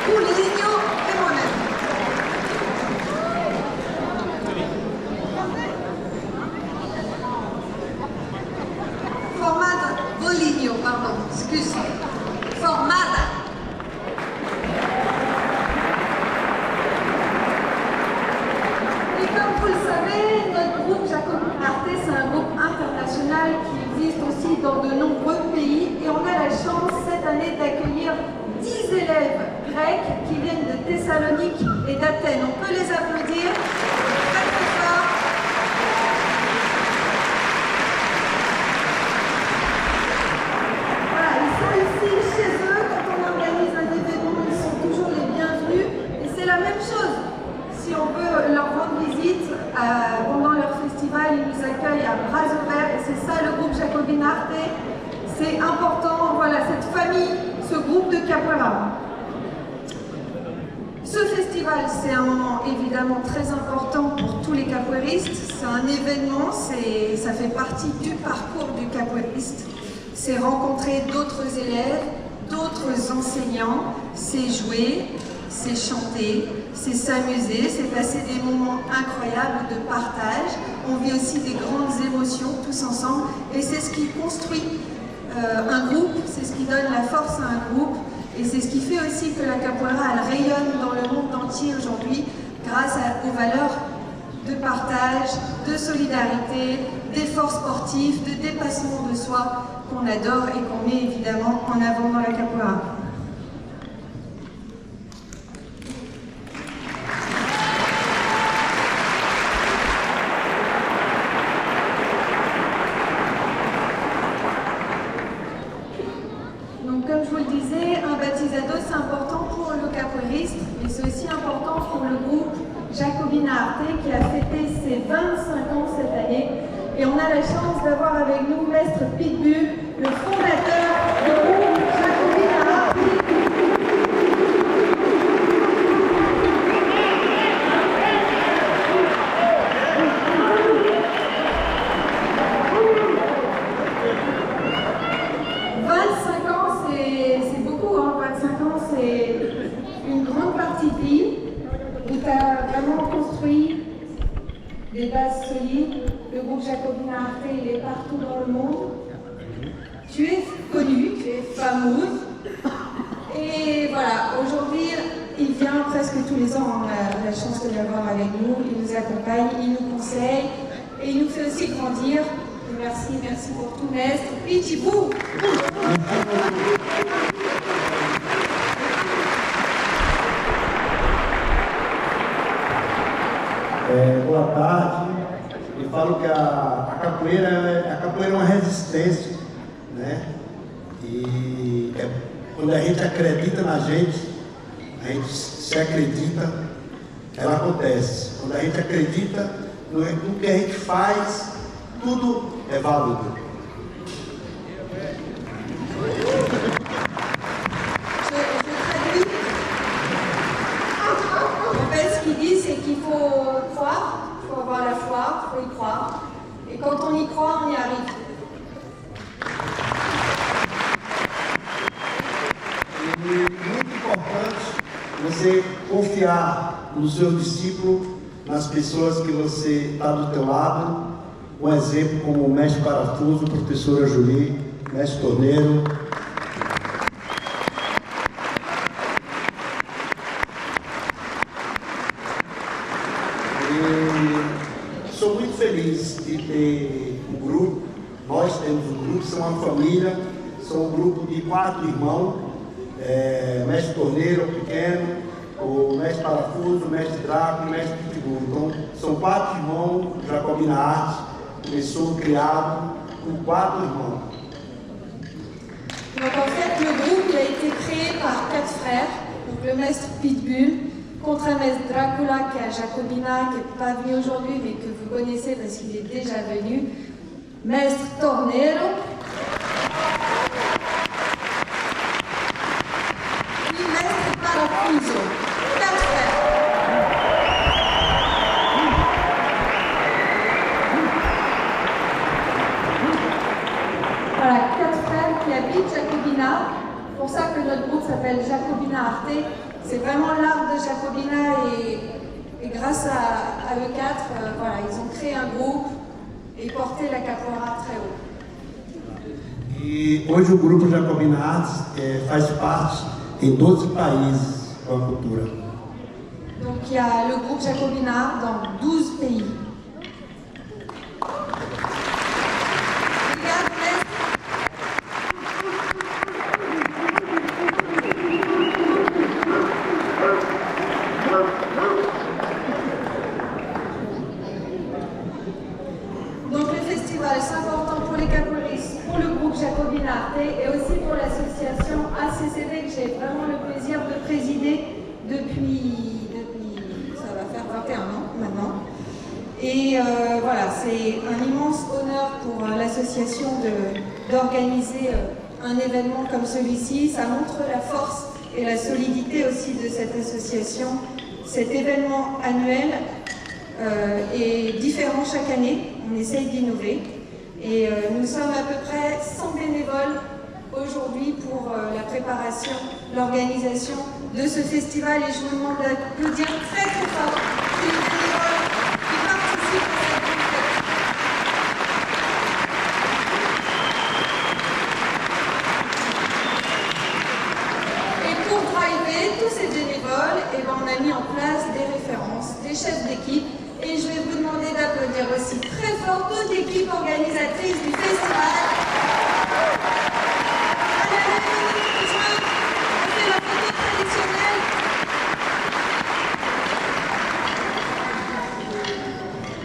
Paulinho et moi-même. Formada, Paulinho, pardon, excuse. Formada. Et comme vous le savez, notre groupe Jacobin Arte, c'est un groupe international qui existe aussi dans de nombreux pays et on a la chance cette année d'accueillir 10 élèves grecs qui viennent de Thessalonique et d'Athènes. On peut les applaudir très très fort. Voilà, ils sont ici chez eux quand on organise un événement, ils sont toujours les bienvenus et c'est la même chose. Si on veut leur rendre visite pendant leur festival, ils nous accueillent à bras ouverts et c'est ça le groupe Jacobin Arte. C'est important, voilà, cette famille, ce groupe de capoeira. Ce festival, c'est un moment évidemment très important pour tous les capoeiristes. C'est un événement, ça fait partie du parcours du capoeiriste. C'est rencontrer d'autres élèves, d'autres enseignants, c'est jouer, c'est chanter, c'est s'amuser, c'est passer des moments incroyables de partage. On vit aussi des grandes émotions tous ensemble et c'est ce qui construit un groupe, c'est ce qui donne la force à un groupe et c'est ce qui fait aussi que la capoeira elle rayonne dans le monde entier aujourd'hui grâce aux valeurs de partage, de solidarité, d'efforts sportifs, de dépassement de soi qu'on adore et qu'on met évidemment en avant dans la capoeira. Comme je vous le disais, un baptisado c'est important pour le capoeiriste, mais c'est aussi important pour le groupe Jacobin Arte qui a fêté ses 25 ans cette année. Et on a la chance d'avoir avec nous Maître Pitbull, le fondateur du groupe Jacobin Arte. Des bases solides, le groupe Jacobin Arte il est partout dans le monde. Tu es connu, tu es fameuse. Et voilà, aujourd'hui, il vient presque tous les ans, on a la chance de l'avoir avec nous, il nous accompagne, il nous conseille et il nous fait aussi grandir. Et merci pour tout, Maître. Pitibou! Boa tarde. Eu falo que a capoeira é uma resistência, né? E quando a gente acredita na gente, a gente se acredita, ela acontece. Quando a gente acredita no que a gente faz, tudo é válido. Il faut croire, il faut avoir la foi, il faut y croire. Et quand on y croit, on y arrive. E muito importante você confiar no seu discípulo, nas pessoas que você está do teu lado. Um exemplo como o mestre Parafuso, professora Julie, mestre Torneiro. Sou muito feliz de ter um grupo, nós temos um grupo, são uma família, são um grupo de 4 irmãos, mestre Torneiro, o pequeno, o mestre Parafuso, o mestre Draco e o mestre Pitbull. Então, são 4 irmãos, Jacobin Arte, começou criado com 4 irmãos. Donc en fait, le groupe a été créé par 4 frères, donc le maître Pitbull, contre-maître Dracula qui est à Jacobina, qui n'est pas venu aujourd'hui mais que vous connaissez parce qu'il est déjà venu, maître Tornero, puis maître Parafuso, 4 frères. Voilà, 4 frères qui habitent Jacobina, pour ça que notre groupe s'appelle Jacobin Arte. c'est vraiment l'art de Jacobina et grâce à eux quatre, voilà, ils ont créé un groupe et porté la capoeira très haut. E hoje o grupo Jacobina Artes faz parte em 12 países com a cultura. Donc il y a le groupe Jacobina dans 12 pays. Donc le festival, c'est important pour les capoeiristes, pour le groupe Jacobina Arte et aussi pour l'association ACCD que j'ai vraiment le plaisir de présider depuis ça va faire 21 ans maintenant. Et voilà, c'est un immense honneur pour l'association d'organiser un événement comme celui-ci. Ça montre la force et la solidité aussi de cette association. Cet événement annuel est différent chaque année. On essaye d'innover. Et nous sommes à peu près 100 bénévoles aujourd'hui pour la préparation, l'organisation de ce festival. Et je vous demande d'applaudir très très fort tous les bénévoles qui participent à cette fête. Et pour driver tous ces bénévoles, on a mis en place des références, des chefs d'équipe. Et je vais vous demander d'applaudir aussi très fort toute l'équipe organisatrice du festival.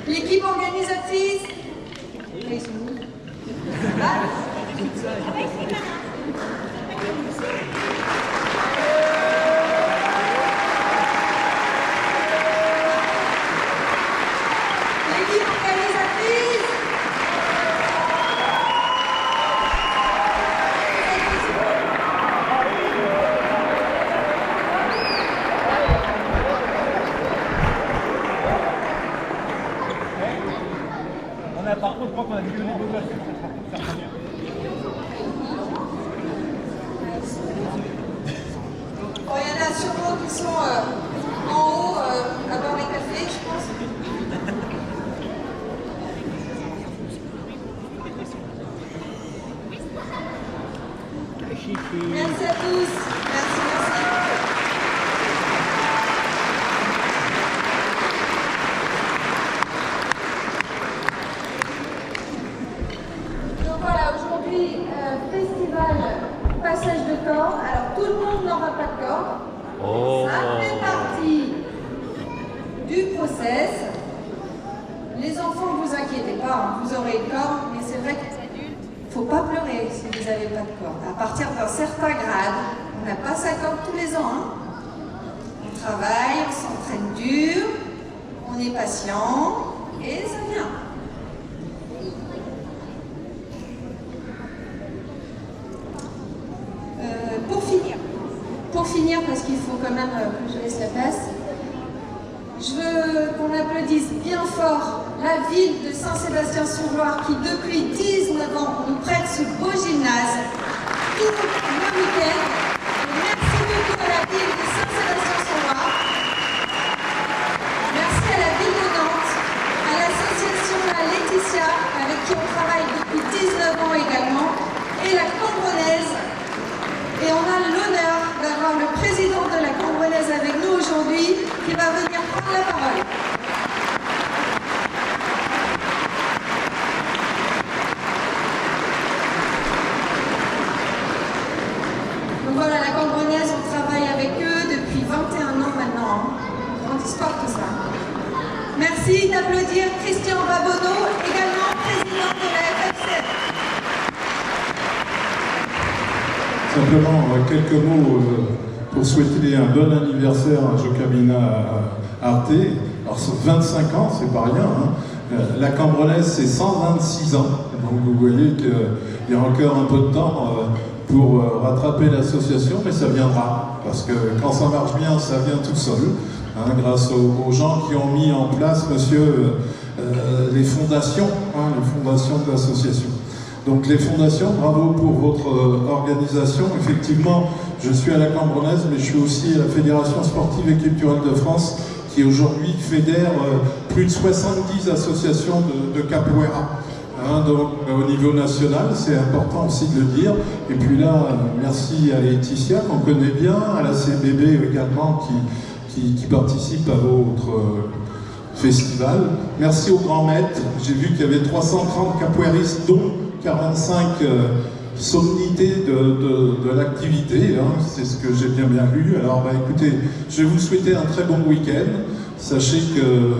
L'équipe organisatrice. Ils sont où? L'équipe organisatrice. Par contre, je crois qu'on a dit que les beaux gosses. Bon, il y en a sûrement qui sont en haut à boire les cafés, je pense. Merci à tous. Merci, merci. Donc voilà, aujourd'hui, festival passage de corde. Alors tout le monde n'aura pas de corde. Ça fait partie du process. Les enfants, ne vous inquiétez pas, hein, vous aurez une corde, mais c'est vrai que faut pas pleurer si vous n'avez pas de corde. À partir d'un certain grade, on n'a pas sa corde tous les ans. Hein. On travaille, on s'entraîne dur, on est patient et ça vient. Pour finir, parce qu'il faut quand même que je laisse la place, je veux qu'on applaudisse bien fort la ville de Saint-Sébastien-sur-Loire qui, depuis 19 ans, nous prête ce beau gymnase tout le week-end. Merci beaucoup à la ville de Saint-Sébastien-sur-Loire. Merci à la ville de Nantes, à l'association La Laetitia, avec qui on travaille depuis 19 ans également, et la Cambronnaise. Et on a l'honneur d'avoir le président de la Cambronnaise avec nous aujourd'hui, qui va venir prendre la parole. Donc voilà, la Cambronnaise, on travaille avec eux depuis 21 ans maintenant. Grande histoire tout ça. Merci d'applaudir Christian Babonneau, également président de la FFCF. Simplement quelques mots pour souhaiter un bon anniversaire à Jacobina Arte. Alors 25 ans, c'est pas rien. Hein. La Cambronnaise, c'est 126 ans. Donc vous voyez qu'il y a encore un peu de temps pour rattraper l'association, mais ça viendra. Parce que quand ça marche bien, ça vient tout seul. Hein, grâce aux gens qui ont mis en place, monsieur, les fondations, hein, les fondations de l'association. Donc les fondations, bravo pour votre organisation. Effectivement, je suis à la Cambronnaise, mais je suis aussi à la Fédération sportive et culturelle de France, qui aujourd'hui fédère plus de 70 associations de capoeira. Hein, donc, au niveau national, c'est important aussi de le dire. Et puis là, merci à Laetitia, qu'on connaît bien, à la CBB également, qui participe à votre festival. Merci aux grands maîtres. J'ai vu qu'il y avait 330 capoeiristes, dont 45 somnités de l'activité. Hein. C'est ce que j'ai bien lu. Alors, écoutez, je vais vous souhaiter un très bon week-end. Sachez que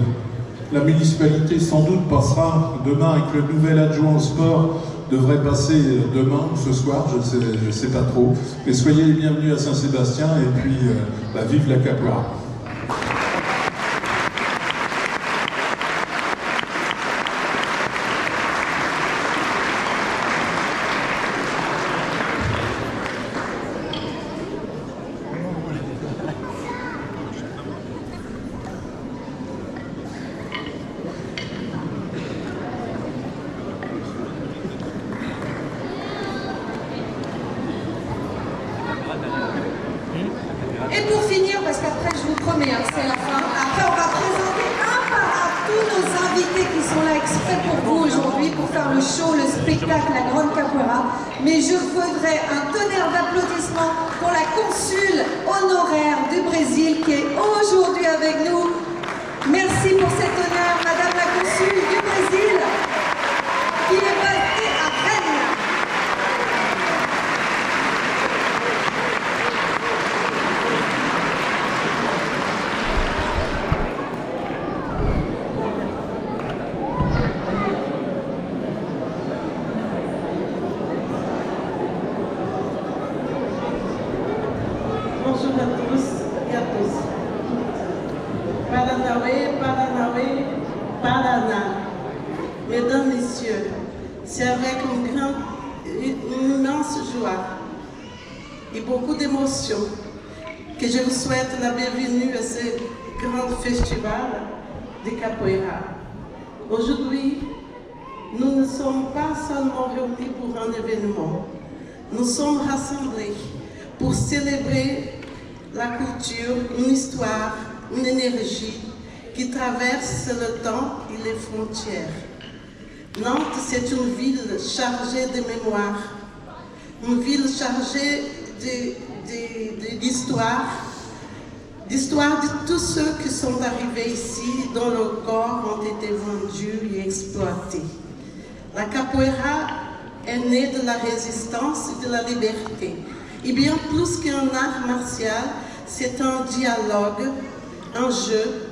la municipalité sans doute passera demain avec le nouvel adjoint au sport, devrait passer demain ou ce soir, je ne sais pas trop. Mais soyez les bienvenus à Saint-Sébastien et puis vive la capoeira. Et pour finir, parce qu'après je vous promets, c'est la fin, après on va présenter un par un tous nos invités qui sont là exprès pour vous aujourd'hui, pour faire le show, le spectacle, la grande capoeira. Mais je voudrais un tonnerre d'applaudissements pour la consule honoraire du Brésil qui est aujourd'hui avec nous. Merci pour cet honneur, Madame la consule du Brésil, qui est basée à Rennes. Bonjour à tous et à tous. Paranauê, Paranauê, Paraná. Mesdames, Messieurs, c'est avec une immense joie et beaucoup d'émotion que je vous souhaite la bienvenue à ce grand festival de capoeira. Aujourd'hui, nous ne sommes pas seulement réunis pour un événement, nous sommes rassemblés pour célébrer la culture, une histoire, une énergie qui traverse le temps et les frontières. Nantes, c'est une ville chargée de mémoire, une ville chargée d'histoire de tous ceux qui sont arrivés ici, dont leurs corps ont été vendus et exploités. La capoeira est née de la résistance et de la liberté. Et bien plus qu'un art martial, c'est un dialogue, un jeu,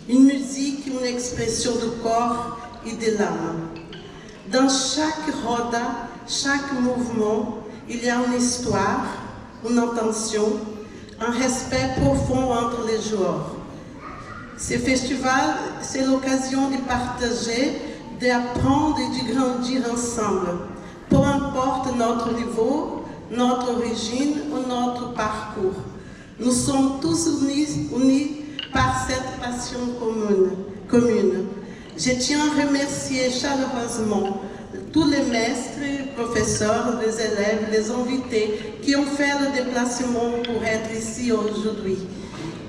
une musique, une expression du corps et de l'âme. Dans chaque roda, chaque mouvement, il y a une histoire, une intention, un respect profond entre les joueurs. Ce festival, c'est l'occasion de partager, d'apprendre et de grandir ensemble, peu importe notre niveau, notre origine ou notre parcours. Nous sommes tous unis par cette passion commune. Je tiens à remercier chaleureusement tous les maîtres, professeurs, les élèves, les invités qui ont fait le déplacement pour être ici aujourd'hui.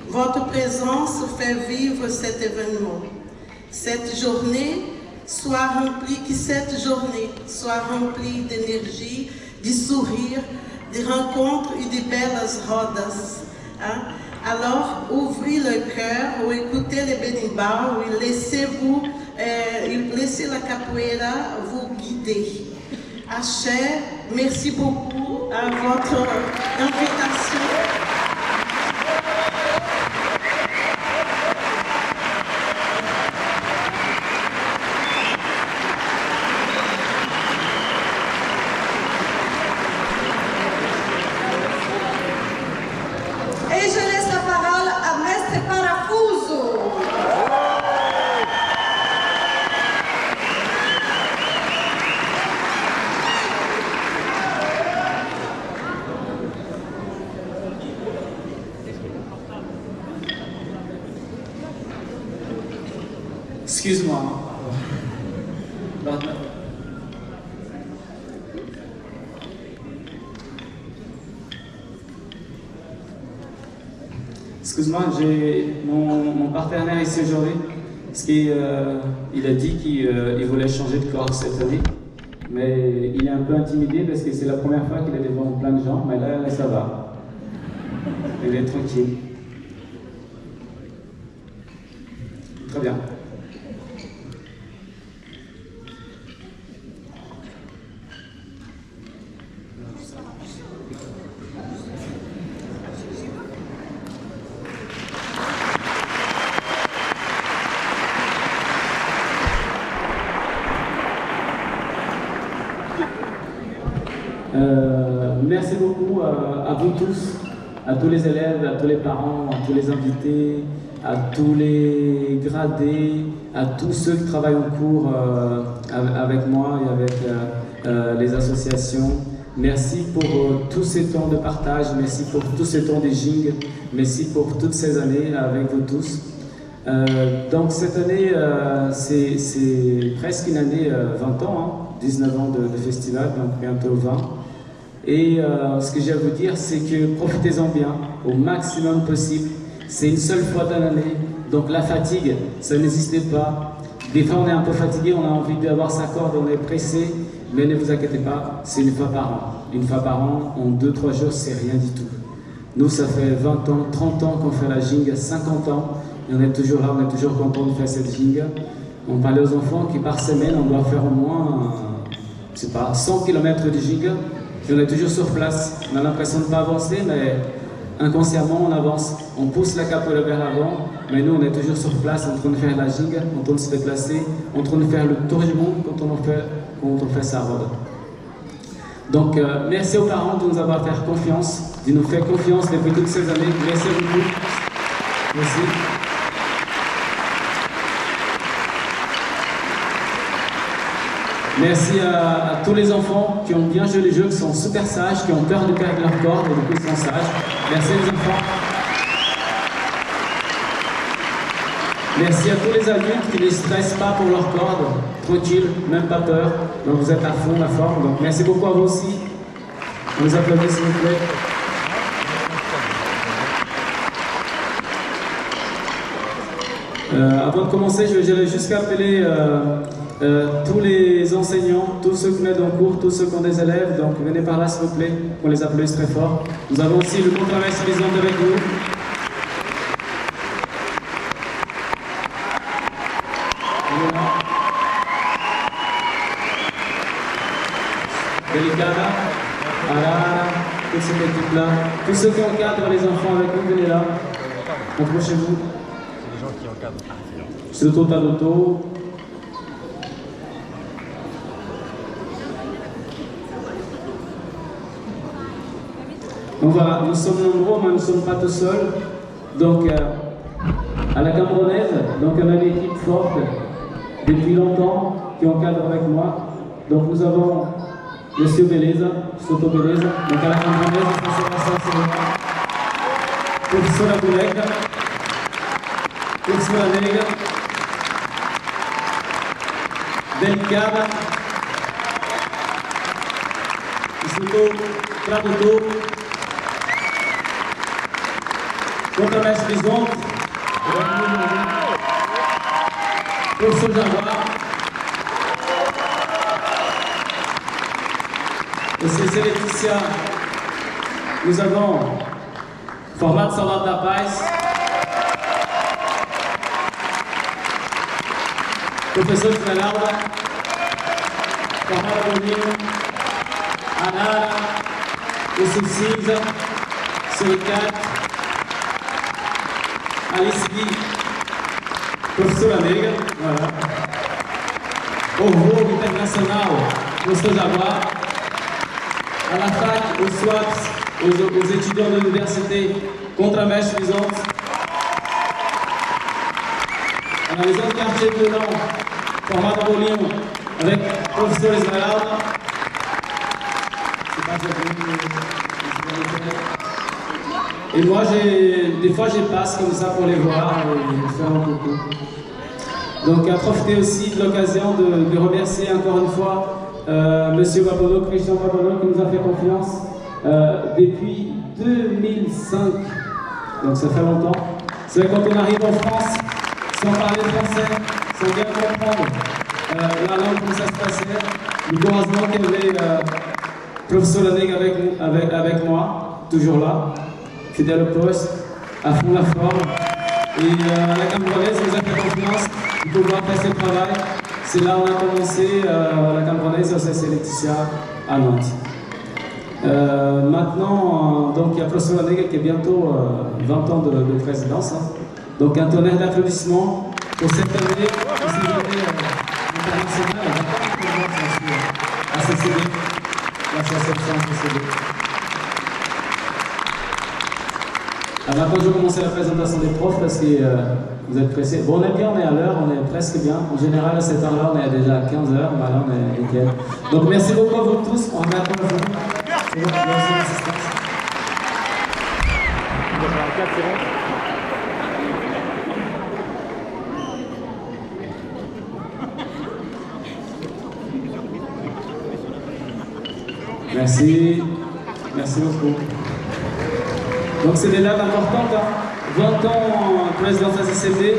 Votre présence fait vivre cet événement. Cette journée soit remplie d'énergie, de sourires, de rencontres et de belles rodas. Hein? Alors, ouvrez le cœur ou écoutez les berimbau et laissez la capoeira vous guider. Axé, merci beaucoup à votre invitation. Et je laisse la parole à Mestre Parafuso. Excuse-moi. Excuse-moi, j'ai mon partenaire ici aujourd'hui, parce qu'il a dit qu'il voulait changer de corps cette année, mais il est un peu intimidé parce que c'est la première fois qu'il est devant plein de gens, mais là ça va. Il est tranquille. Très bien. Merci beaucoup à vous tous, à tous les élèves, à tous les parents, à tous les invités, à tous les gradés, à tous ceux qui travaillent en cours avec moi et avec les associations. Merci pour tous ces temps de partage, merci pour tous ces temps de jing, merci pour toutes ces années avec vous tous. Donc cette année, c'est presque une année 20 ans, 19 ans de festival, donc bientôt 20. Et ce que j'ai à vous dire, c'est que profitez-en bien, au maximum possible. C'est une seule fois dans l'année, donc la fatigue, ça n'existe pas. Des fois, on est un peu fatigué, on a envie d'avoir sa corde, on est pressé, mais ne vous inquiétez pas, c'est une fois par an. Une fois par an, en 2-3 jours, c'est rien du tout. Nous, ça fait 20 ans, 30 ans qu'on fait la jing, 50 ans, et on est toujours là, on est toujours content de faire cette jing. On parlait aux enfants que par semaine, on doit faire au moins, je sais pas, 100 km de jing. Et on est toujours sur place, on a l'impression de ne pas avancer, mais inconsciemment on avance. On pousse la capoeira vers l'avant, mais nous on est toujours sur place en train de faire la jing, en train de se déplacer, en train de faire le tour du monde quand on fait sa robe. Donc merci aux parents de nous avoir fait confiance, de nous faire confiance depuis toutes ces années. Merci beaucoup. Merci. Merci à tous les enfants qui ont bien joué les jeux, qui sont super sages, qui ont peur de perdre leur corps, et du coup ils sont sages. Merci les enfants. Merci à tous les adultes qui ne stressent pas pour leur corde, tranquille, même pas peur. Donc vous êtes à fond, la forme. Donc merci beaucoup à vous aussi. On vous applaudit s'il vous plaît. Avant de commencer, je vais juste appeler tous les enseignants, tous ceux qui mettent en cours, tous ceux qui ont des élèves, donc venez par là s'il vous plaît, qu'on les applaudisse très fort. Nous avons aussi le contre-maître Lisande avec nous. Delicada, Arara, toute cette équipe-là. Tous ceux qui encadrent les enfants avec nous, venez là. Approchez-vous. C'est les gens qui encadrent. C'est le total d'auto. Donc voilà, nous sommes nombreux, mais nous ne sommes pas tout seuls. Donc à la Camerounaise, donc on a une équipe forte depuis longtemps qui encadre avec moi. Donc nous avons Monsieur Beleza, Soto Beleza, donc à la Camerounaise, Professora Boneca, Professora Nega, Delicada, Instrutor, Tradutor, Contra-mestre Lisonde, Professor Jaguar, et c'est Letícia. Nous avons Formato Saudade da Paz, Professor Esmeralda, Formato Boninho, Anara, o Cisa, Suricat, Alice Gui, Professora Nega, voilà. Au Vogue International, Professor Jaguar, à la fac, aux SWAPs, aux étudiants de l'université, Contra-mestre Lisonde, à la maison de quartier de Dedans, Formato Bolinho, avec Professeur Esmeralda. Et moi, des fois, je passe comme ça pour les voir et faire un coucou. Donc, à profiter aussi de l'occasion de remercier encore une fois Monsieur Papono, Christian Papono, qui nous a fait confiance depuis 2005. Donc ça fait longtemps. C'est vrai, quand on arrive en France, sans parler français, sans bien comprendre la langue, comment ça se passait, nous heureusement qu'il y avait professeur Neg avec moi, toujours là, fidèle au poste, à fond la forme. Et la Camerounaise nous a fait confiance de pouvoir faire ce travail. C'est là où on a commencé la Camerounaise, c'est Laetitia à Nantes. Maintenant, donc il y a professeur Neg qui est bientôt 20 ans de présidence. Hein. Donc un tonnerre d'applaudissements pour cette année internationale à CCD, l'association CCD. Alors maintenant, je vais commencer la présentation des profs parce que vous êtes pressés. Bon, on est bien, on est à l'heure, on est presque bien. En général, à cette heure-là, on est déjà à 15h, mais là, on est nickel. Donc, merci beaucoup à vous tous. On regarde pour la journée. C'est bon, merci à l'assistance. Merci. Merci beaucoup. Donc c'est des dates importantes, hein. 20 ans présidence de la CCD,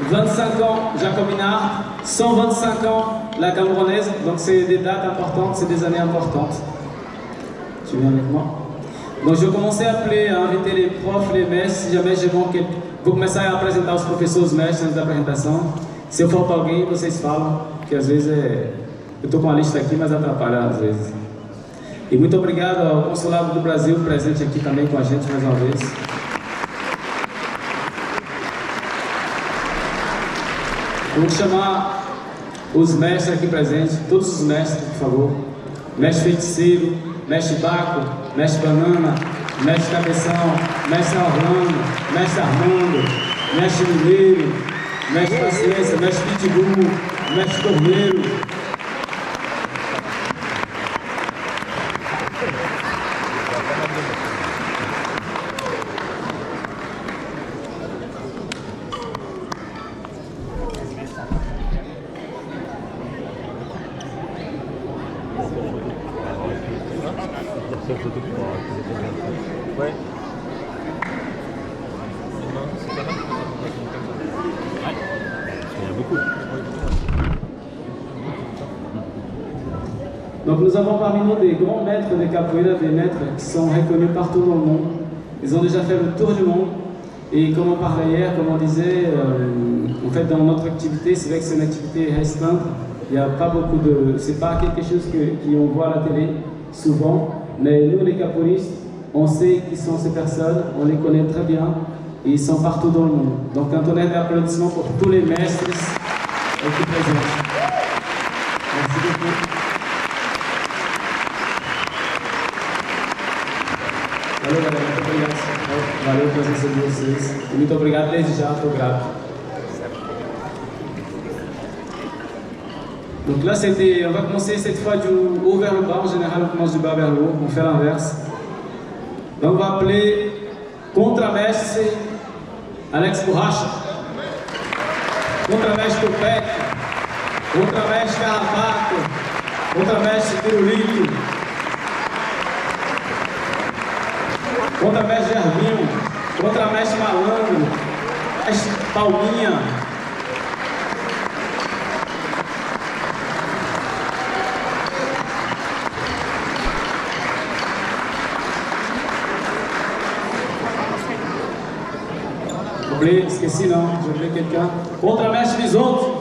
25 ans Jacobina, 125 ans la Camerounaise, donc c'est des dates importantes, c'est des années importantes. Tu viens avec moi? Donc je vais commencer à appeler, à inviter les profs, les mestres, si jamais j'ai manqué. Vou começar a apresentar os professores mestres antes da apresentação. Se eu faltar alguém, vocês falam, que às vezes eu estou com a lista aqui, mas atrapalha às vezes. E muito obrigado ao Consulado do Brasil, presente aqui também com a gente mais uma vez. Vou chamar os mestres aqui presentes, todos os mestres, por favor. Mestre Feiticeiro, Mestre Baco, Mestre Banana, Mestre Cabeção, Mestre Orlando, Mestre Armando, Mestre Mineiro, Mestre Paciência, Mestre Pitbull, Mestre Torneiro. Donc nous avons parmi nous des grands maîtres de capoeira, des maîtres qui sont reconnus partout dans le monde. Ils ont déjà fait le tour du monde. Et comme on parlait hier, comme on disait, en fait dans notre activité, c'est vrai que c'est une activité restreinte. Il n'y a pas beaucoup de... C'est pas quelque chose qu'on voit à la télé souvent. Mais nous les capoeiristes, on sait qui sont ces personnes, on les connaît très bien. Et ils sont partout dans le monde. Donc un tonnerre d'applaudissements pour tous les maîtres qui présentent. Merci beaucoup. Valeu, galera, muito obrigado. Valeu pela presença de vocês. E muito obrigado desde já, estou grato. Donc là, on va commencer cette fois du haut vers le bas. En général, on commence du bas vers le haut. On fait l'inverse. Donc on va appeler contramestre Alex Borracha, contramestre Topete, contramestre Carrapato, contramestre Pirulito, contramestre Gervinho, contramestre Malandro, mestre Palminha. Esqueci não, j'ai oublié quelqu'un. Contramestre Bisonto.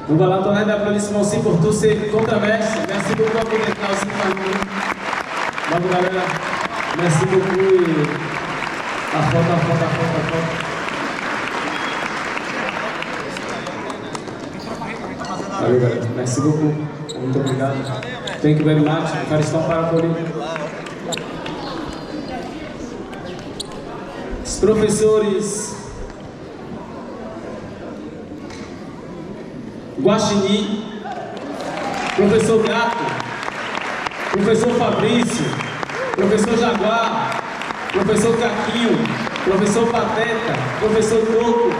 Donc voilà, un tonnerre d'applaudissements aussi pour tous ces contramestres. Merci beaucoup pour d'être là aussi parmi nous. Bravo galera. Merci beaucoup et à foto. Valeu, galera. Merci beaucoup. Muito obrigado. Thank you very much. Eucaristão para por aí. Os professores Guaxinim, professor Gato, professor Fabrício, professor Jaguar, professor Caquinho, professor Pateta, professor Toco,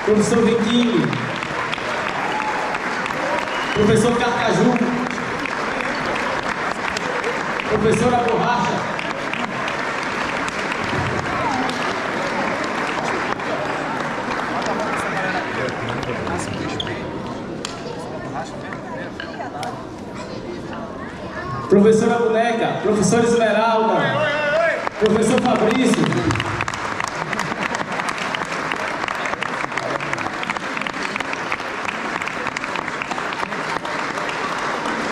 professor Viquinho, professor Carcaju, professora Borracha, professora Boneca, professora Esmeralda, professor Fabrício,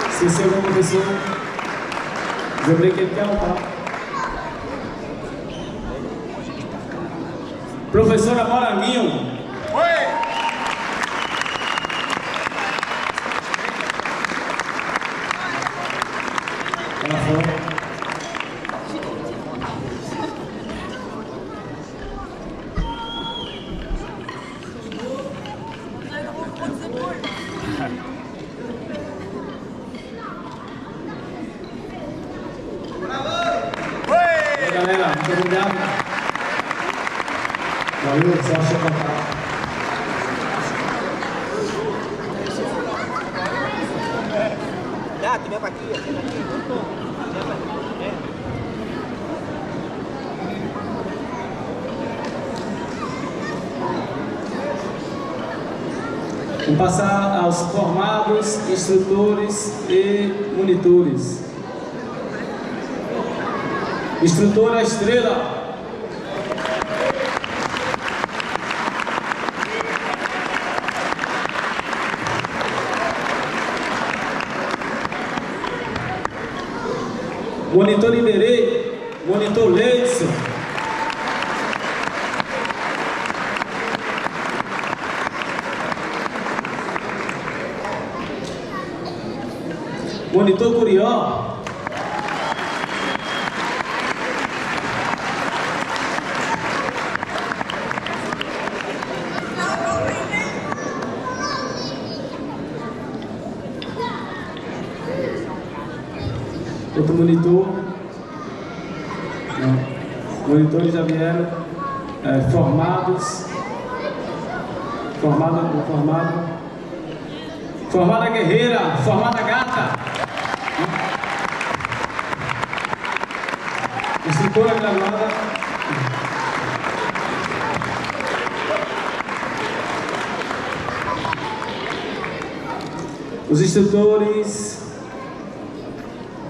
esqueci algum professor? Je voulais quelqu'un ou pas? Professora Moranguinho. Galera, muito obrigado. Valeu, só acha contato. Ya, tiene para aquí, Vamos passar aos formados, instrutores e monitores. Instrutora Estrela. Monitor Liberê, monitor Leidson. Monitor Curió. Outro monitor. Não. Monitores já vieram formados. Formada guerreira, formada gata. Instrutora graduada. Os instrutores.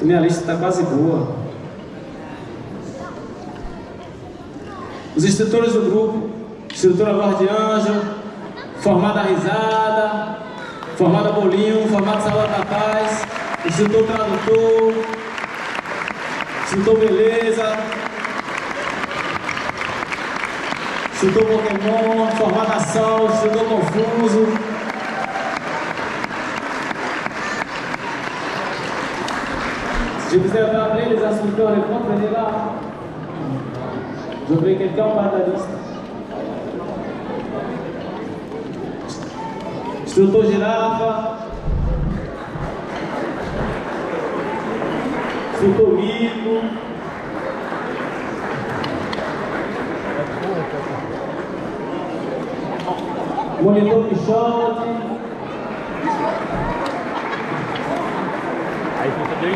Minha lista está quase boa. Os instrutores do grupo, instrutora Lorde Anjo, formada Risada, formada Bolinho, formada Salão da Paz, instrutor Tradutor, instrutor Beleza, instrutor Pokémon, formada Sol, instrutor Confuso. Si vous avez appelé les instructeurs et comptes, venez là. Je voudrais quelqu'un en bas de la liste. Instrutor Girafa. Instrutor Mico. Monitor Pichote. Aí fica bem.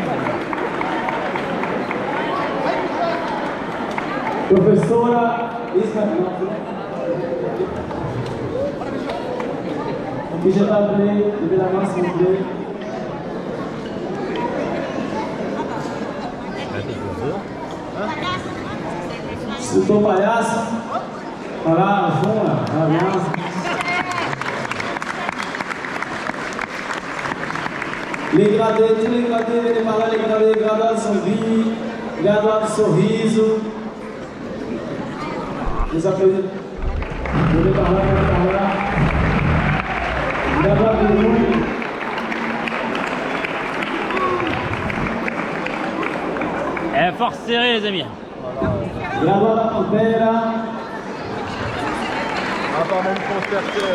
Professora Isabel. Aqui já está play, Vila Máxima play. Instrutor Palhaço. Olá, Juna, aliás. Les gradés, tous les gradés, venez par là, les gradés, graduados de Zumbi, graduados de Sorriso. Nos applaudissements. Venez par là, graduados de Zumbi. Force serrée, les amis. Graduados de Pantera. Attends, même concerté.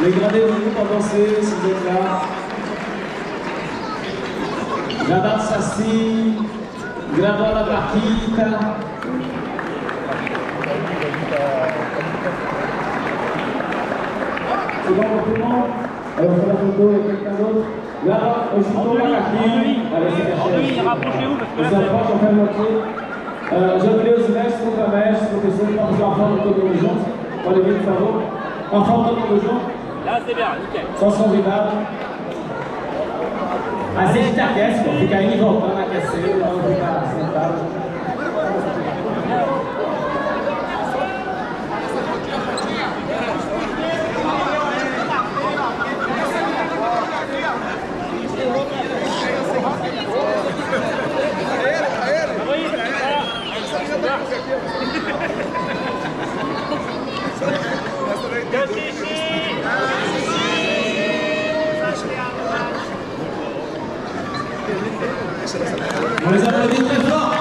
Les gradés du groupe à danser, si vous êtes là. Graduados de Saci. Gravola partita. C'est bon pour tout le monde? Alors, on fait la photo avec quelqu'un d'autre. Là, aussitôt la cartine. Allez, rapprochez-vous parce que là, on s'approche, on fait le moitié. Já queria os mestres, contramestres, professores, para fazer uma foto todo mundo junto. Pode vir, por favor. Uma foto todo mundo junto. là c'est bien, nickel. Só os convidados. Assim a gente aquece, pô. Fica indo e voltando, aquecendo, não ficar sentado. On les applaudit très fort.